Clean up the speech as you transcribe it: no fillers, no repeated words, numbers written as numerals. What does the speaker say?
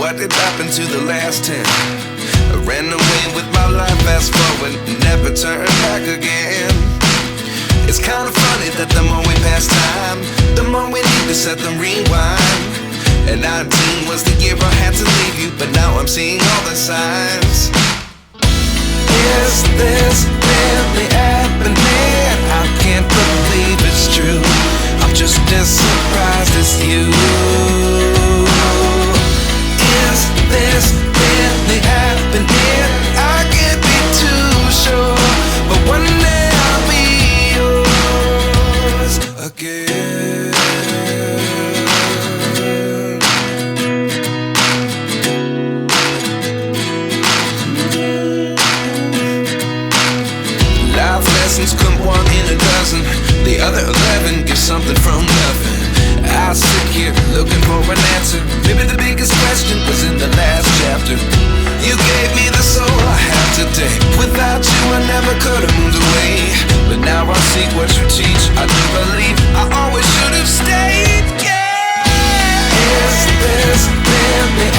what did happen to the last 10? I ran away with my life, fast forward, never turn back again. It's kind of funny that the more we pass time, the more we need to set the rewind. And 19 was the year I had to leave you, but now I'm seeing all the signs. Is this really happening? I can't believe it's true. I'm just as surprised as you. Is this really happening? I can't be too sure, but one day I'll be yours again. Life lessons come one in a dozen. The other 11 give something from nothing. I sit here looking for an answer. Maybe the biggest question was in the last chapter. You gave me the soul I have today. Without you I never could have moved away. But now I see what you teach. I do believe I always should have stayed. Yeah. Is this really